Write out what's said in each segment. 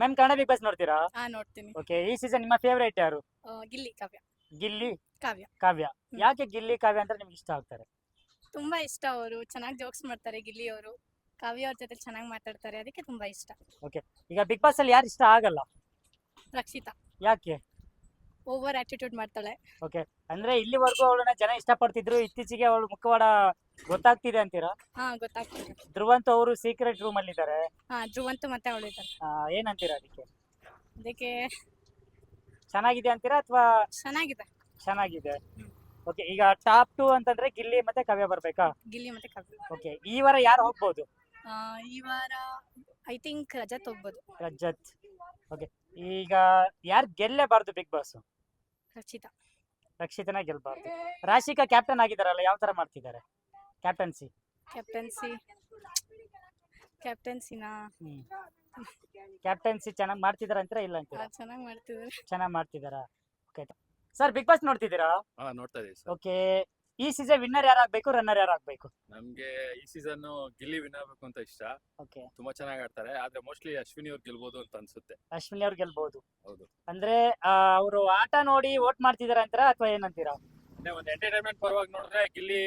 Ma'am Kannada Bigg Boss ನೋಡ್ತೀರಾ? ನೋಡ್ತೀನಿ. Okay, ಈ ಸೀಸನ್ ನಿಮ್ಮ ಫೇವರೇಟ್ ಯಾರು? ಗಿಲ್ಲಿ ಕಾವ್ಯ. ಗಿಲ್ಲಿ, ಕಾವ್ಯ ಕಾವ್ಯ. ಯಾಕೆ ಗಿಲ್ಲಿ ಕಾವ್ಯ ಅಂದ್ರೆ ನಿಮ್ಗೆ ಇಷ್ಟ ಆಗ್ತಾರೆ? ತುಂಬಾ ಇಷ್ಟ. ಅವರು ಚೆನ್ನಾಗಿ ಜೋಕ್ಸ್ ಮಾಡ್ತಾರೆ. ಗಿಲ್ಲಿ ಅವರು ಕಾವ್ಯ ಅವ್ರ ಜೊತೆ ಚೆನ್ನಾಗಿ ಮಾತಾಡ್ತಾರೆ, ಅದಕ್ಕೆ ತುಂಬಾ ಇಷ್ಟ. ಓಕೆ, ಈಗ ಬಿಗ್ ಬಾಸ್ ಅಲ್ಲಿ ಯಾರು ಇಷ್ಟ ಆಗಲ್ಲ? ರಕ್ಷಿತಾ ಯಾಕೆ? ಓವರ್ ಆಟಿಟ್ಯೂಡ್ ಮಾಡ್ತಾಳೆ. ಓಕೆ, ಅಂದ್ರೆ ಇಲ್ಲಿವರೆಗೂ ಅವಳನ್ನ ಜನ ಇಷ್ಟಪಡ್ತಿದ್ರು, ಇತ್ತೀಚೆಗೆ ಅವಳು ಮುಖವಾಡ ಗೊತ್ತಾಗ್ತಿದೆ ಅಂತೀರಾ? ಗೊತ್ತಾಗ್ತದೆ. ಧ್ರುವಂತ್ ಅವರು ಸೀಕ್ರೆಟ್ ರೂಮ್ ಅಲ್ಲಿ ಇದ್ದಾರೆ, ಧ್ರುವಂತು ಮತ್ತೆ ಅವಳು ಇದ್ದಾರೆ. ಏನಂತೀರಾ ಅದಕ್ಕೆ? ಅದಕ್ಕೆ ಚೆನ್ನಾಗಿದೆ ಅಂತೀರಾ ಅಥವಾ? ಚೆನ್ನಾಗಿದೆ. ಚೆನ್ನಾಗಿದೆ. ಓಕೆ, ಈಗ ಟಾಪ್ 2 ಅಂತಂದ್ರೆ ಗಿಲ್ಲಿ ಮತ್ತೆ ಕಾವ್ಯ ಬರ್ಬೇಕಾ? ಗಿಲ್ಲಿ ಮತ್ತೆ ಕಾವ್ಯ. ಓಕೆ, ಈ ವಾರ ಯಾರು ಹೋಗ್ಬೋದು? ಈ ವಾರ ಐ ಥಿಂಕ್ ರಜತ್ ಹೋಗ್ಬೋದು. ರಜತ್. ಓಕೆ, ಈಗ ಯಾರು ಗೆಲ್ಲೇಬಾರ್ದು ಬಿಗ್ ಬಾಸ್? ರಕ್ಷಿತಾ. ರಕ್ಷಿತನ ಗೆಲ್ಬಾರ್ದು. ರಾಶಿಕಾ ಕ್ಯಾಪ್ಟನ್ ಆಗಿದಾರಲ್ಲ, ಯಾವ ತರ ಮಾಡ್ತಿದ್ದಾರೆ ಕ್ಯಾಪ್ಟನ್ಸಿ? ಕ್ಯಾಪ್ಟನ್ಸಿನಾ ಕ್ಯಾಪ್ಟನ್ಸಿ ಚೆನ್ನಾಗಿ ಮಾಡ್ತಿದಾರ ಅಂತೀರಾ ಇಲ್ಲ ಅಂತೀರಾ? ಚೆನ್ನಾಗಿ ಮಾಡ್ತಿದ್ದಾರೆ. ಚೆನ್ನಾಗಿ ಮಾಡ್ತಿದಾರಾ? ಓಕೆ ಸರ್, ಬಿಗ್ ಬಾಸ್ ನೋಡ್ತಿದ್ದೀರಾ? ನೋಡ್ತಾ ಇದೀವಿ ಸರ್. ಓಕೆ, ಈ ಸೀಸನ್ ವಿನ್ನರ್ ಯಾರಾಗಬೇಕು, ರನ್ನರ್ ಯಾರಾಗಬೇಕು? ನಮ್ಗೆ ಈ ಸೀಸನ್ ಗಿಲ್ಲಿ ವಿನ್ ಆಗ್ಬೇಕು ಅಂತ ಇಷ್ಟ. ಓಕೆ, ತುಂಬಾ ಚೆನ್ನಾಗಿ ಆಡ್ತಾರೆ, ಆದ್ರೆ ಮೋಸ್ಟ್ಲಿ ಅಶ್ವಿನಿ ಅವ್ರು ಗೆಲ್ಬಹುದು ಅಂತ ಅನ್ಸುತ್ತೆ. ಅಶ್ವಿನಿ ಅವ್ರು ಗೆಲ್ಬಹುದು. ಹೌದು. ಅಂದ್ರೆ ಅವರು ಆಟ ನೋಡಿ ವೋಟ್ ಮಾಡ್ತಿದಾರ ಅಂತೀರಾ ಅಥವಾ ಏನಂತೀರಾ? ಒಂದು ಎಂಟರ್ಟೈನ್ಮೆಂಟ್ ಪರವಾಗಿ ನೋಡಿದ್ರೆ ಗಿಲ್ಲಿ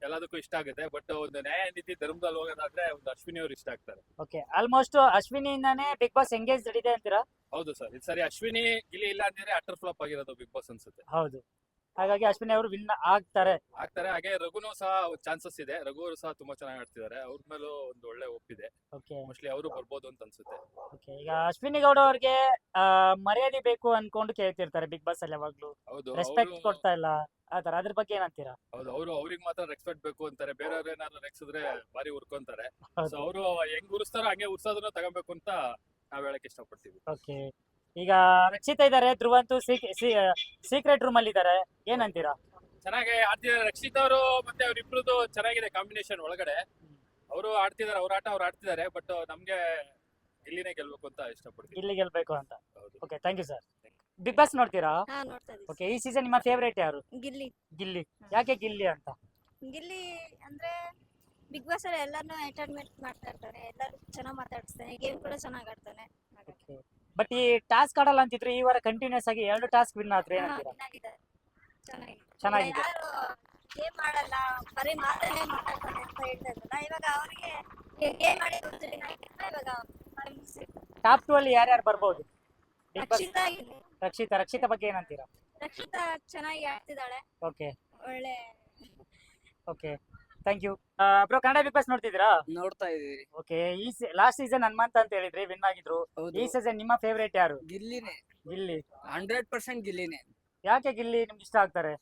ಎಲ್ಲದಕ್ಕೂ ಇಷ್ಟ ಆಗುತ್ತೆ, ಬಟ್ ಒಂದು ನ್ಯಾಯ ನೀತಿ ಧರ್ಮದಲ್ಲಿ ಹೋಗೋದಾದ್ರೆ ಒಂದು ಅಶ್ವಿನಿ ಅವ್ರು ಇಷ್ಟ ಆಗ್ತಾರೆ. ಓಕೆ, ಆಲ್ಮೋಸ್ಟ್ ಅಶ್ವಿನಿಯಿಂದಾನೇ ಬಿಗ್ ಬಾಸ್ ಎಂಗೇಜ್ ಇದೆ ಅಂತೀರಾ? ಹೌದು ಸರ್, ಈ ಸರಿ ಅಶ್ವಿನಿ ಗಿಲ್ಲಿ ಇಲ್ಲ ಅಂದ್ರೆ ಅಟರ್ ಫ್ಲಾಪ್ ಆಗಿರೋದು ಬಿಗ್ ಬಾಸ್ ಅನ್ಸುತ್ತೆ. ಹೌದು, ಹಾಗಾಗಿ ಅಶ್ವಿನಿ ಅವರು ವಿನ್ ಆಗ್ತಾರೆ. ಹಾಗೆ ರಘುನೂ ಸಹ ಚಾನ್ಸಸ್ ಇದೆ. ರಘು ಅವರು ಸಹ ತುಂಬಾ ಚೆನ್ನಾಗಿ ಆಡ್ತಿದ್ದಾರೆ, ಅವ್ರ ಮೇಲೂ ಒಂದು ಒಳ್ಳೆ ಒಪ್ಪಿದೆ. ಓಕೆ, ಮೋಸ್ಟ್ಲಿ ಅವರು ಬರ್ಬೋದು ಅಂತ ಅನ್ಸುತ್ತೆ. ಓಕೆ, ಈಗ ಅಶ್ವಿನಿ ಗೌಡ ಅವ್ರಿಗೆ ಮರ್ಯಾದೆ ಬೇಕು ಅನ್ಕೊಂಡು ಕೇಳ್ತಿರ್ತಾರೆ ಬಿಗ್ ಬಾಸ್ ಅಲ್ಲಿ, ಯಾವಾಗ್ಲೂ ಹೌದು, ರೆಸ್ಪೆಕ್ಟ್ ಕೊಡ್ತಾ ಇಲ್ಲ ಆತರ, ಅದ್ರ ಬಗ್ಗೆ ಏನಂತೀರಾ? ಹೌದು, ಅವ್ರಿಗೆ ಮಾತ್ರ ರೆಸ್ಪೆಕ್ಟ್ ಬೇಕು ಅಂತಾರೆ, ಬೇರೆಯವ್ರು ಏನಾದ್ರು ರೆಕ್ಸಿದ್ರೆ ಬಾರಿ ಉರ್ಕೊಂತಾರೆ. ಹೌದು. ಸೊ ಅವರು ಹೆಂಗ್ ಉರ್ಸ್ತಾರೋ ಹಂಗೆ ಉರ್ಸೋದನ್ನ ತಗೋಬೇಕು ಅಂತ ನಾವ್ ಹೇಳಕ್ ಇಷ್ಟಪಡ್ತೀವಿ. ಓಕೆ, ಈಗ ರಕ್ಷಿತಾ ಇದಾರೆ, ಧ್ರುವಂತು ಸೀಕ್ರೆಟ್ ರೂಮ್ ಅಲ್ಲಿ ಇದಾರೆ, ಏನಂತೀರಾ? ಚೆನ್ನಾಗಿ ಆಡ್ತಿದ್ದಾರೆ ರಕ್ಷಿತ್ ಅವರು, ಮತ್ತೆ ಅವ್ರಿಬ್ರದ್ದು ಚೆನ್ನಾಗಿದೆ ಕಾಂಬಿನೇಷನ್ ಒಳಗಡೆ. ಅವರು ಆಡ್ತಿದ್ದಾರೆ, ಅವ್ರ ಆಟ ಅವ್ರು ಆಡ್ತಿದ್ದಾರೆ, ಬಟ್ ನಮ್ಗೆ ಗಿಲ್ಲಿನೇ ಗೆಲ್ಬೇಕು ಅಂತ ಇಷ್ಟಪಡ್ತೀವಿ. ಇಲ್ಲಿ ಗೆಲ್ಬೇಕು ಅಂತ. ಹೌದು. Okay, thank you sir. Bigg Boss ನೋಡ್ತೀರಾ? ನೋಡ್ತಾ ಇದೀವಿ. ಓಕೆ, ಈ ಸೀಸನ್ ನಿಮ್ಮ ಫೇವರೇಟ್ ಯಾರು? ಗಿಲ್ಲಿ. ಗಿಲ್ಲಿ. ಯಾಕೆ ಗಿಲ್ಲಿ ಅಂತ? ಗಿಲ್ಲಿ ಅಂದ್ರೆ ಬಿಗ್ ಬಾಸ್ ಅಲ್ಲಿ ಎಲ್ಲಾನು ಎಂಟರ್ಟೈನ್ಮೆಂಟ್ ಮಾಡ್ತಾ ಇರ್ತಾನೆ, ಎಲ್ಲರೂ ಚೆನ್ನಾಗಿ ಮಾತಾಡ್ತಾನೆ, ಗೇಮ್ ಕೂಡ ಚೆನ್ನಾಗಿ ಆಡ್ತಾನೆ. ಬಟ್ ಈ ಟಾಸ್ಕ್ ಆಡಲ್ಲ ಅಂತಿದ್ರು, ಈ ವಾರ ಕಂಟಿನ್ಯೂಸ್ ಆಗಿ 2 ಟಾಸ್ಕ್ ವಿನ್ ಆದ್ರೆ ಏನಂತೀರಾ? ಚೆನ್ನಾಗಿದೆ. ಗೇಮ್ ಆಡಲ್ಲ, ಬರೀ ಮಾತನ್ನೇ ಮಾತಾಡ್ತಾನೆ ಅಂತ ಹೇಳ್ತಾ ಇದ್ದಲ್ಲ, ಇವಾಗ ಅವರಿಗೆ ಗೇಮ್ ಆಡಿ ಇವಾಗ ಟಾಪ್ 2 ಅಲ್ಲಿ ಯಾರ್ಯಾರು ಬರ್ಬೋದು? Bigg Boss. ರಕ್ಷಿತಾ ಗಿಲ್ಲಿ. ರಕ್ಷಿತಾ ಬಗ್ಗೆ ಏನಂತೀರಾ? ರಕ್ಷಿತಾ ಚೆನ್ನಾಗಿ ಆಡ್ತಿದ್ದಾಳೆ, ಓಕೆ, ಒಳ್ಳೆ. Okay, thank you. Bro, Kannada Bigg Boss ನೋಡ್ತಿದ್ದೀರಾ? ನೋಡ್ತಾ ಇದೀವಿ. ಓಕೆ, ಈ ಲಾಸ್ಟ್ ಸೀಸನ್ ಹನುಮಂತ ಅಂತ ಹೇಳಿದ್ರಿ, ವಿನ್ ಆಗಿದ್ರು. ಹೌದು. ಈ ಸೀಸನ್ ನಿಮ್ಮ ಫೇವರೇಟ್ ಯಾರು? ಗಿಲ್ಲಿನೇ, ಗಿಲ್ಲಿ. 100% ಗಿಲ್ಲಿನೇ. ಯಾಕೆ ಗಿಲ್ಲಿ ನಿಮ್ಗೆ ಇಷ್ಟ ಆಗ್ತಾರೆ?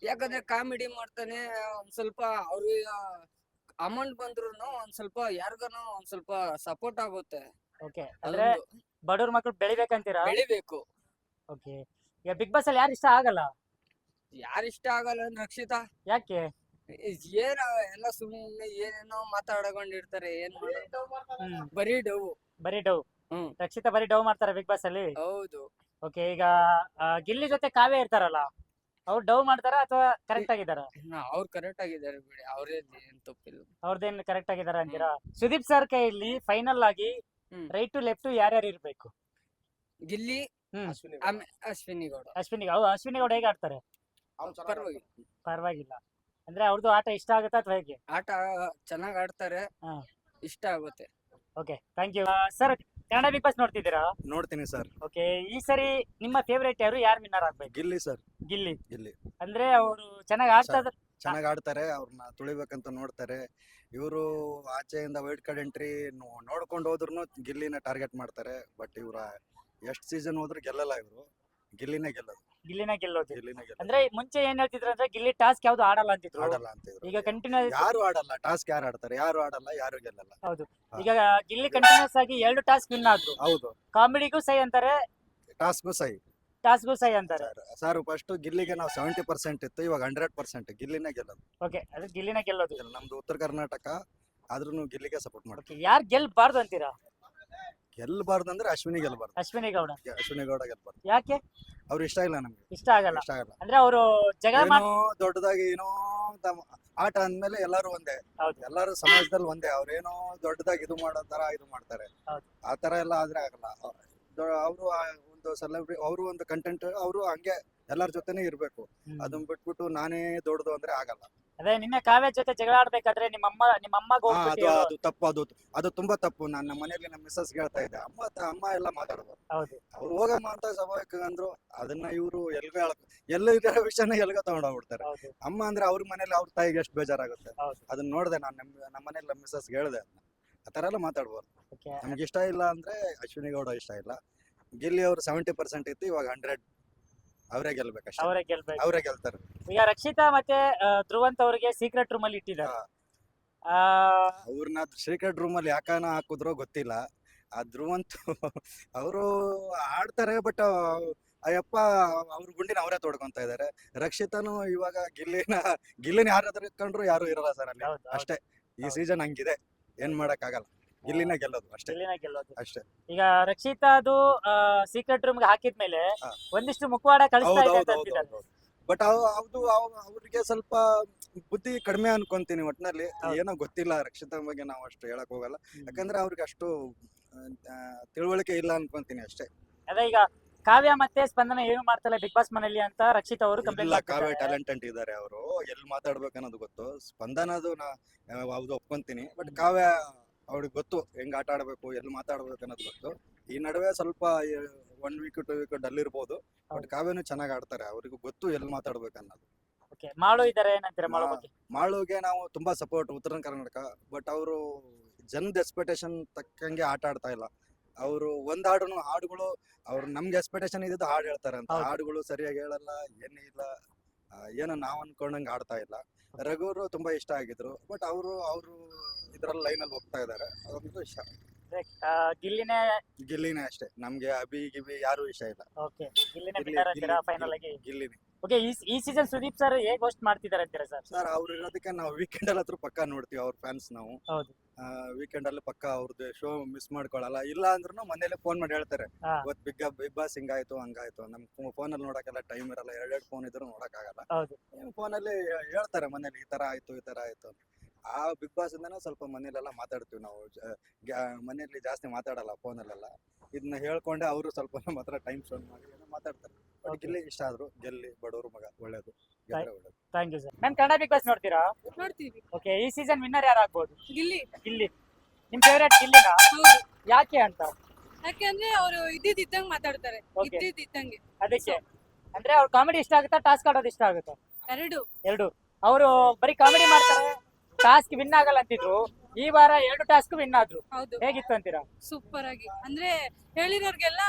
ಯಾಕಂದ್ರೆ ಕಾಮಿಡಿ ಮಾಡ್ತಾನೆ, ಒಂದ್ ಸ್ವಲ್ಪ ಅವ್ರಿಗೆ ಅಮೌಂಟ್ ಬಂದ್ರು ಒಂದ್ ಸ್ವಲ್ಪ ಯಾರಿಗಾನು ಒಂದ್ ಸ್ವಲ್ಪ ಸಪೋರ್ಟ್ ಆಗುತ್ತೆ. ಓಕೆ, ಅಂದ್ರೆ ಬಡವ್ರ ಮಕ್ಳು ಬೆಳಿಬೇಕಂತೀರಾ? ಬೆಳಿಬೇಕು. ಓಕೆ, ಈಗ ಬಿಗ್ ಬಾಸ್ ಅಲ್ಲಿ ಯಾರು ಇಷ್ಟ ಆಗಲ್ಲ? ಯಾರು ಇಷ್ಟ ಆಗಲ್ಲ ಅಂದ್ರೆ ರಕ್ಷಿತಾ. ಯಾಕೆ? ಏನ ಎಲ್ಲ ಸುಮ್ಮನೆ ಏನೇನೋ ಮಾತಾಡ್ಕೊಂಡಿರ್ತಾರೆ, ಏನ್ ಮಾಡೋದು, ಹ್ಮ್, ಬರೀ ಡವ್. ಬರೀ ಡವ್. ಹ್ಮ್. ರಕ್ಷಿತಾ ಬರೀ ಡವ್ ಮಾಡ್ತಾರೆ ಬಿಗ್ ಬಾಸ್ ಅಲ್ಲಿ. ಹೌದು. ಓಕೆ, ಈಗ ಗಿಲ್ಲಿ ಜೊತೆ ಕಾವ್ಯ ಇರ್ತಾರಲ್ಲ, ಅವ್ರು ಡವ್ ಮಾಡ್ತಾರ ಅಥವಾ ಕರೆಕ್ಟ್ ಆಗಿದಾರ? ಅವ್ರು ಕರೆಕ್ಟ್ ಆಗಿದ್ದಾರೆ ಬಿಡಿ, ಅವ್ರೇ ಏನ್ ತಪ್ಪಿಲ್ಲ. ಅವ್ರದ್ದೇನ್ ಕರೆಕ್ಟ್ ಆಗಿದಾರ ಅಂತೀರಾ? ಸುದೀಪ್ ಸರ್ ಕೈಯಲ್ಲಿ ಫೈನಲ್ ಆಗಿ ರೈಟ್ ಟು ಲೆಫ್ಟ್ ಯಾರ್ಯಾರು ಇರ್ಬೇಕು? ಗಿಲ್ಲಿ, ಅಶ್ವಿನಿ ಗೌಡ. ಅಶ್ವಿನಿ ಗೌಡ ಹೇಗೆ ಆಡ್ತಾರೆ? ಪರವಾಗಿಲ್ಲ. ಪರವಾಗಿಲ್ಲ. ಅಂದ್ರೆ ಅವ್ರದ್ದು ಆಟ ಇಷ್ಟ ಆಗುತ್ತಾ ಅಥವಾ ಹೇಗೆ? ಆಟ ಚೆನ್ನಾಗ್ ಆಡ್ತಾರೆ, ಇಷ್ಟ ಆಗುತ್ತೆ. Okay, thank you. Sir, Kannada Bigg Boss ನೋಡ್ತಿದ್ದೀರಾ? ನೋಡ್ತೀನಿ ಸರ್. ಓಕೆ, ಈ ಸರಿ ನಿಮ್ಮ ಫೇವರೇಟ್ ಯಾರು ವಿನ್ನರ್ ಆಗ್ಬೇಕು? ಗಿಲ್ಲಿ ಸರ್. ಗಿಲ್ಲಿ. ಗಿಲ್ಲಿ ಅಂದ್ರೆ ಅವರು ಚೆನ್ನಾಗಿ ಆಡ್ತಾ ಚೆನ್ನಾಗಿ ಆಡ್ತಾರೆ, ಅವ್ರನ್ನ ತುಳಿಬೇಕಂತ ನೋಡ್ತಾರೆ. ಇವರು ಆಚೆಯಿಂದ ವೈಲ್ಡ್ ಕಾರ್ಡ್ ಎಂಟ್ರಿ ನೋಡ್ಕೊಂಡು ಹೋದ್ರು ಗಿಲ್ಲಿನ ಟಾರ್ಗೆಟ್ ಮಾಡ್ತಾರೆ. ಬಟ್ ಇವ್ರ ಎಷ್ಟು ಸೀಸನ್ ಹೋದ್ರು ಗೆಲ್ಲಲ್ಲ, ಇವರು ಗಿಲ್ಲಿನೇ ಗೆಲ್ಲೋದು. ಗಿಲ್ಲಿನ ಗೆಲ್ಲೋದು. ಗಿಲ್ಲಿನೇ ಗೆಲ್ಲೋದು. ಅಂದ್ರೆ ಮುಂಚೆ ಏನ್ ಹೇಳ್ತಿದ್ರು ಅಂದ್ರೆ ಗಿಲ್ಲಿ ಟಾಸ್ಕ್ ಯಾವ್ದು ಆಡಲ್ಲ ಅಂತಿದ್ರು, ಆಡಲ್ಲ ಅಂತಿದ್ರು. ಈಗ ಕಂಟಿನ್ಯೂಸ್. ಯಾರು ಆಡಲ್ಲ ಟಾಸ್ಕ್, ಯಾರು ಆಡ್ತಾರೆ? ಯಾರು ಆಡಲ್ಲ, ಯಾರು ಗೆಲ್ಲಲ್ಲ. ಹೌದು, ಈಗ ಗಿಲ್ಲಿ ಕಂಟಿನ್ಯೂಸ್ ಆಗಿ 2 ಟಾಸ್ಕ್ ವಿನ್ ಆದ್ರು. ಹೌದು, ಕಾಮಿಡಿಗೂ ಸೈ ಅಂತಾರೆ, ಟಾಸ್ಕ್ಗೂ ಸೈ, ಟಾಸ್ಕ್ಗೂ ಸೈ ಅಂತಾರೆ. ಸರ್ ಫಸ್ಟ್ ಗಿಲ್ಲಿಗೆ ನಾವು 70% ಇತ್ತು, ಇವಾಗ 100% ಗಿಲ್ಲಿನೇ ಗೆಲ್ಲೋದು. ಓಕೆ, ಅದು ಗಿಲ್ಲಿನ ಗೆಲ್ಲೋದು. ನಮ್ದು ಉತ್ತರ ಕರ್ನಾಟಕ, ಆದ್ರೂ ಗಿಲ್ಲಿಗೆ ಸಪೋರ್ಟ್ ಮಾಡ್ತೀವಿ. ಯಾರು ಗೆಲ್ಬಾರ್ದು ಅಂತೀರಾ? ಗೆಲ್ಬಾರ್ದು ಅಂದ್ರೆ ಅಶ್ವಿನಿ ಗೆಲ್ಬಾರ್ದು. ಅಶ್ವಿನಿ ಗೌಡ. ಅಶ್ವಿನಿ ಗೌಡ ಗೆಲ್ಬಾರ್ದು. ಯಾಕೆ ಅವ್ರು ಇಷ್ಟ ಇಲ್ಲ ನಮ್ಗೆ, ಇಷ್ಟ ಆಗಲ್ಲ? ಇಷ್ಟ ಆಗಲ್ಲ. ಅಂದ್ರೆ ಅವರು ಜಗಳ ಏನೋ ದೊಡ್ಡದಾಗಿ ಏನೋ ಆಟ ಅಂದ್ಮೇಲೆ ಎಲ್ಲಾರು ಒಂದೇ. ಹೌದು. ಎಲ್ಲಾರು ಸಮಾಜದಲ್ಲಿ ಒಂದೇ. ಅವ್ರೇನೋ ದೊಡ್ಡದಾಗಿ ಇದು ಮಾಡೋ ತರ ಇದು ಮಾಡ್ತಾರೆ. ಹೌದು. ಆ ತರ ಎಲ್ಲ ಆದ್ರೆ ಆಗಲ್ಲ. ಅವರು ಒಂದು ಸೆಲೆಬ್ರಿಟಿ, ಅವರು ಒಂದು ಕಂಟೆಂಟ್, ಅವರು ಹಂಗೆ ಎಲ್ಲರ ಜೊತೆನೇ ಇರ್ಬೇಕು. ಅದನ್ನ ಬಿಟ್ಬಿಟ್ಟು ನಾನೇ ದೊಡ್ಡದು ಅಂದ್ರೆ ಆಗಲ್ಲ. ಅದೇ ನಿನ್ನೆ ಕಾವ್ಯ ಜೊತೆ ಜಗಳ ಆಡ್ಬೇಕಾದ್ರೆ ನಿಮ್ಮಮ್ಮಗ್ ಅದು ಹೋಗ್ಬಿಟ್ಟು ಅದು ತಪ್ಪು, ಅದು ತುಂಬಾ ತಪ್ಪು. ನನ್ನ ಮನೆಯಲ್ಲಿ ನಮ್ಮ ಮಿಸ್ಸಸ್ ಹೇಳ್ತಾ ಇದ್ದೆ, ಅಮ್ಮ ಎಲ್ಲ ಮಾತಾಡ್ಬೋದು, ಹೌದು ಅವ್ರು ಹೋಗಮ್ಮ ಅಂತ ಸ್ವಾಭಾವಿಕ ಅಂದ್ರು. ಅದನ್ನ ಇವರು ಎಲ್ಲ ಇದರ ವಿಷಯನ ಎಲ್ಗ ತಗೊಂಡೋಗ್ಬಿಡ್ತಾರೆ. ಹೌದು ಅಮ್ಮ ಅಂದ್ರೆ ಅವ್ರ ಮನೇಲಿ ಅವ್ರ ತಾಯಿಗೆ ಎಷ್ಟು ಬೇಜಾರಾಗುತ್ತೆ. ಹೌದು ಅದನ್ನ ನೋಡ್ದೆ ನಾನು ನಮ್ಮ ಮನೇಲಿ ನಮ್ಮ ಮಿಸ್ಸಸ್ ಹೇಳ್ದೆ, ಆ ತರ ಎಲ್ಲ ಮಾತಾಡ್ಬೋದು. ಓಕೆ ನಮ್ಗೆ ಇಷ್ಟ ಇಲ್ಲ ಅಂದ್ರೆ ಅಶ್ವಿನಿ ಗೌಡ ಇಷ್ಟ ಇಲ್ಲ. ಗಿಲ್ಲಿ ಅವರು 70% ಇತ್ತು, ಇವಾಗ 100 ಅವರೇ ಗೆಲ್ಬೇಕಷ್ಟೇ. ಅವರೇ ಗೆಲ್ಬೇಕು. ಅವರೇ ಗೆಲ್ತಾರೆ. ಈಗ ರಕ್ಷಿತಾ ಮತ್ತೆ ಧ್ರುವಂತ್ ಅವರಿಗೆ ಸೀಕ್ರೆಟ್ ರೂಮ್ ಅಲ್ಲಿ ಇಟ್ಟಿದ್ದಾರೆ. ಅವ್ರನ್ನ ಸೀಕ್ರೆಟ್ ರೂಮ್ ಅಲ್ಲಿ ಯಾಕನ ಹಾಕುದ್ರೋ ಗೊತ್ತಿಲ್ಲ. ಆ ಧ್ರುವಂತ್ ಅವರು ಆಡ್ತಾರೆ, ಬಟ್ ಅಯ್ಯಪ್ಪ ಅವ್ರ ಗುಂಡಿನ ಅವರೇ ತೋಡ್ಕೊಂತ ಇದಾರೆ. ರಕ್ಷಿತಾನು ಇವಾಗ ಗಿಲ್ಲಿನ ಯಾರಾದ್ರೂ ಇಟ್ಕೊಂಡ್ರು ಯಾರು ಇರಲ್ಲ ಸರ್ ಅಲ್ಲಿ. ಹೌದು, ಹೌದು. ಅಷ್ಟೇ ಈ ಹೌದು. ಸೀಸನ್ ಹಂಗಿದೆ, ಏನ್ ಮಾಡಕ್ ಆಗಲ್ಲ. ಗಿಲ್ಲಿನ ಗೆಲ್ಲೋದು ಅಷ್ಟೇ ಗೆಲ್ಲಿನ ಗೆಲ್ಲೋದು. ಅಷ್ಟೇ. ಈಗ ರಕ್ಷಿತಾದು ಸೀಕ್ರೆಟ್ ರೂಮ್ ಗೆ ಹಾಕಿದ್ಮೇಲೆ ಹಾ. ಒಂದಿಷ್ಟು ಮುಖವಾಡ ಕಳಿಸ್ತಾ ಇದೆ ಅಂತ ಅಂತಿದ್ದಾರೆ. ಬಟ್ ಅವ್ರಿಗೆ ಸ್ವಲ್ಪ ಬುದ್ಧಿ ಕಡಿಮೆ ಅನ್ಕೊಂತೀನಿ ಒಟ್ನಲ್ಲಿ. ಹೌದು. ಏನೋ ಗೊತ್ತಿಲ್ಲ ರಕ್ಷಿತಾ ಬಗ್ಗೆ ನಾವು ಅಷ್ಟು ಹೇಳಕ್ ಹೋಗಲ್ಲ, ಯಾಕಂದ್ರೆ ಅವ್ರಿಗೆ ಅಷ್ಟು ತಿಳುವಳಿಕೆ ಇಲ್ಲ ಅನ್ಕೊಂತೀನಿ ಅಷ್ಟೇ. ಅದೇ ಈಗ ಕಾವ್ಯ ಮತ್ತೆ ಸ್ಪಂದನ ಏನು ಮಾಡ್ತಾಳೆ ಬಿಗ್ ಬಾಸ್ ಮನೆಯಲ್ಲಿ ಅಂತ ರಕ್ಷಿತ್ ಅವರು ಇಲ್ಲ, ಕಂಪ್ಲೇಂಟ್ ಕಾವ್ಯ ಟ್ಯಾಲೆಂಟೆಂಟ್ ಇದ್ದಾರೆ. ಅವರು ಎಲ್ಲಿ ಮಾತಾಡ್ಬೇಕು ಅನ್ನೋದು ಗೊತ್ತು. ಸ್ಪಂದನದು ಯಾವ್ದು ಒಪ್ಕೊಂತೀನಿ, ಬಟ್ ಕಾವ್ಯ ಅವ್ರಿಗೆ ಗೊತ್ತು ಹೆಂಗ್ ಆಟ ಆಡ್ಬೇಕು, ಎಲ್ಲಿ ಮಾತಾಡ್ಬೇಕು ಅನ್ನೋದು ಗೊತ್ತು. ಈ ನಡುವೆ ಸ್ವಲ್ಪ 1 ವೀಕ್ 2 ವೀಕ್ ಡಲ್ ಇರ್ಬೋದು, ಬಟ್ ಹೌದು. ಕಾವ್ಯನು ಚೆನ್ನಾಗ್ ಆಡ್ತಾರೆ. ಅವ್ರಿಗೂ ಗೊತ್ತು ಎಲ್ಲಿ ಮಾತಾಡ್ಬೇಕು ಅನ್ನೋದು. ಓಕೆ ಮಾಳು ಇದಾರೆ ಏನಂತೀರಾ ಮಾಳು ಬಗ್ಗೆ? ಮಾಳುಗೆ ನಾವು ತುಂಬಾ ಸಪೋರ್ಟ್ ಉತ್ತರ ಕರ್ನಾಟಕ, ಬಟ್ ಅವರು ಜನದ ಎಕ್ಸ್ಪೆಕ್ಟೇಷನ್ ತಕ್ಕಂಗೆ ಆಟ ಆಡ್ತಾ ಇಲ್ಲ. ಅವರು ಹಾಡುಗಳು ಅವ್ರು ನಮ್ಗೆ ಎಕ್ಸ್ಪೆಕ್ಟೇಷನ್ ಇದ್ದು ಹಾಡು ಹೇಳ್ತಾರೆ ಅಂತ, ಹೌದು. ಹಾಡುಗಳು ಸರಿಯಾಗಿ ಹೇಳಲ್ಲ, ಏನೂ ಇಲ್ಲ. ಏನೋ ನಾವ್ ಅನ್ಕೊಂಡಂಗೆ ಆಡ್ತಾ ಇಲ್ಲ. ರಘುವರು ತುಂಬಾ ಇಷ್ಟ ಆಗಿದ್ರು, ಬಟ್ ಅವರು ಇದ್ರಲ್ಲಿ ಲೈನಲ್ಲಿ ಹೋಗ್ತಾ ಇದಾರೆ, ಅದೊಂದು ಇಷ್ಟ. ಅದೇ, ಗಿಲ್ಲಿನೇ ಗಿಲ್ಲಿನೇ ಅಷ್ಟೇ. ನಮ್ಗೆ ಗಿಬಿ ಯಾರು ಇಷ್ಟ ಇಲ್ಲ. ಓಕೆ ಗಿಲ್ಲಿನೇ ಬಿಟ್ಟಾರ ಅಂತೀರಾ ಫೈನಲ್ ಆಗಿ? ಗಿಲ್ಲಿನೇ ಓಕೆ ಈ ಸೀಸನ್ ಸುದೀಪ್ ಸರ್ ಹೇಗ್ ಹೋಸ್ಟ್ ಮಾಡ್ತಿದ್ದಾರೆ ಅಂತೀರಾ ಸರ್? ಸರ್. ಅವ್ರು ಇರೋದಕ್ಕೆ ನಾವು ವೀಕೆಂಡ್ ಅಲ್ಲಿ ಹತ್ರ ಪಕ್ಕ ನೋಡ್ತೀವಿ, ಅವ್ರ ಫ್ಯಾನ್ಸ್ ನಾವು. ಹೌದು ವೀಕೆಂಡ್ ಅಲ್ಲಿ ಪಕ್ಕ ಅವ್ರದ್ದು ಶೋ ಮಿಸ್ ಮಾಡ್ಕೊಳಲ್ಲ. ಇಲ್ಲ ಅಂದ್ರೂ ಮನೇಲಿ ಫೋನ್ ಮಾಡಿ ಹೇಳ್ತಾರೆ, ಹಾ. ಇವತ್ತು ಬಿಗ್ ಬಾಸ್ ಹಿಂಗಾಯ್ತು ಹಂಗಾಯ್ತು. ನಮ್ ಫೋನ್ ಅಲ್ಲಿ ನೋಡಕ್ಕೆಲ್ಲ ಟೈಮ್ ಇರಲ್ಲ, 2 ಫೋನ್ ಇದ್ರು ನೋಡಕ್ ಆಗಲ್ಲ. ಹೌದು ಫೋನ್ ಅಲ್ಲಿ ಹೇಳ್ತಾರೆ ಮನೇಲಿ, ಈ ತರ ಆಯ್ತು. ಆ ಬಿಗ್ ಬಾಸ್ ಇಂದಾನೆ ಸ್ವಲ್ಪ ಮನೇಲೆಲ್ಲ ಮಾತಾಡ್ತೀವಿ ನಾವು. ಮನೇಲಿ ಜಾಸ್ತಿ ಮಾತಾಡಲ್ಲ ಫೋನಲ್ಲೆಲ್ಲ. ಇದನ್ನ ಹೇಳ್ಕೊಂಡೆ ಅವರು ಸ್ವಲ್ಪ ನಮ್ಮ ಹತ್ರ ಟೈಮ್ ಸ್ಪೆಂಡ್ ಮಾಡಿ ಏನೋ ಮಾತಾಡ್ತಾರೆ. ಬಟ್ ಗಿಲ್ಲಿ ಇಷ್ಟ ಆದ್ರು, ಗೆಲ್ಲಿ, ಬಡವ್ರ ಮಗ, ಒಳ್ಳೇದು, ಗೆದ್ರೆ ಒಳ್ಳೇದು. Thank you sir. Ma'am Kannada Bigg Boss ನೋಡ್ತೀರಾ? ನೋಡ್ತೀವಿ. ಓಕೆ ಈ ಸೀಸನ್ ವಿನ್ನರ್ ಯಾರು ಆಗ್ಬೋದು? ಗಿಲ್ಲಿ. ಗಿಲ್ಲಿ ನಿಮ್ ಫೇವರೇಟ್ ಗಿಲ್ಲಿನಾ? ಹೌದು. ಯಾಕೆ ಅಂತ? ಯಾಕೆಂದ್ರೆ ಅವರು ಇದ್ದಂಗೆ ಮಾತಾಡ್ತಾರೆ. Okay. ಇದ್ದಂಗೆ ಅದಕ್ಕೆ ಅಂದ್ರೆ ಅವ್ರ ಕಾಮಿಡಿ ಇಷ್ಟ ಆಗುತ್ತಾ, ಟಾಸ್ಕ್ ಆಡೋದು ಇಷ್ಟ ಆಗುತ್ತಾ? ಎರಡು. ಅವರು ಬರೀ ಕಾಮಿಡಿ ಮಾಡ್ತಾರೆ, ಟಾಸ್ಕ್ ವಿನ್ ಆಗಲ್ಲ ಅಂತಿದ್ರು. ಈ ವಾರ 2 ಟಾಸ್ಕ್ ವಿನ್ ಆದ್ರು. ಹೌದು. ಹೇಗಿತ್ತು ಅಂತೀರಾ? ಸೂಪರ್ ಆಗಿ ಅಂದ್ರೆ ಹೇಳಿರೋರ್ಗೆಲ್ಲ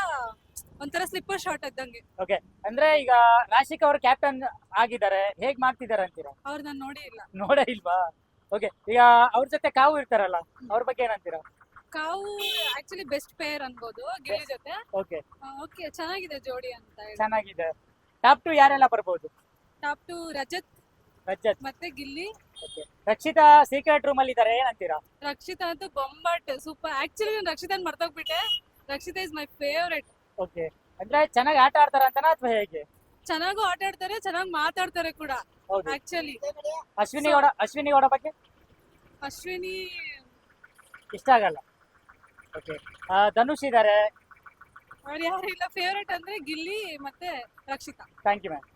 ಒಂಥರ ಸ್ಲಿಪ್ಪರ್ ಶಾಟ್ ಇದ್ದಂಗೆ. ಓಕೆ ಅಂದ್ರೆ ಈಗ ರಾಶಿಕ್ ಅವರು ಕ್ಯಾಪ್ಟನ್ ಆಗಿದ್ದಾರೆ, ಹೇಗ್ ಮಾಡ್ತಿದ್ದಾರೆ ಅಂತೀರಾ? ಅವ್ರು ನಾನು ನೋಡಿ ಇಲ್ಲ. ನೋಡೇ ಇಲ್ವಾ? ಓಕೆ ಈಗ ಅವ್ರ ಜೊತೆ ಕಾವು ಇರ್ತಾರಲ್ಲ, ಅವ್ರ ಬಗ್ಗೆ ಏನಂತೀರಾ? ಕಾವು ಆಕ್ಚುಲಿ ಬೆಸ್ಟ್ ಪೇರ್ ಅನ್ಬೋದು ಗಿಲ್ಲಿ ಜೊತೆ. ಓಕೆ ಓಕೆ ಚೆನ್ನಾಗಿದೆ ಜೋಡಿ ಅಂತ ಹೇಳಿ. ಚೆನ್ನಾಗಿದೆ. ಟಾಪ್ 2 ಯಾರೆಲ್ಲ ಬರ್ಬೋದು? ಟಾಪ್ 2 ರಜತ್ ರಜತ್ ಮತ್ತೆ Gilli. Okay Rakshita secret room ಅಲ್ಲಿ ಇದಾರೆ, ಏನಂತೀರಾ? ರಕ್ಷಿತಾ ಅಂತೂ ಬೊಂಬಾಟ್ ಸೂಪರ್. ಆಕ್ಚುಲಿ ನಾನು ರಕ್ಷಿತಾನ್ ಮರ್ತೋಗ್ಬಿಟ್ಟೆ. Rakshita is my favourite. Okay ಅಂದ್ರೆ ಚೆನ್ನಾಗಿ ಆಟ ಆಡ್ತಾರ ಅಂತನಾ ಅಥವಾ ಹೇಗೆ? ಚೆನ್ನಾಗೂ ಆಟ ಆಡ್ತಾರೆ, ಚೆನ್ನಾಗಿ ಮಾತಾಡ್ತಾರೆ ಕೂಡ ಹೌದು. ಆಕ್ಚುಲಿ. ಅಶ್ವಿನಿ ಗೌಡ ಬಗ್ಗೆ ಅಶ್ವಿನಿ ಇಷ್ಟ ಆಗಲ್ಲ. ಓಕೆ ಧನುಷ್ ಇದಾರೆ. ಅವ್ರು ಯಾರು ಇಲ್ಲ. ಫೇವರೇಟ್ ಅಂದ್ರೆ ಗಿಲ್ಲಿ ಮತ್ತೆ ರಕ್ಷಿತಾ. Thank you ma'am.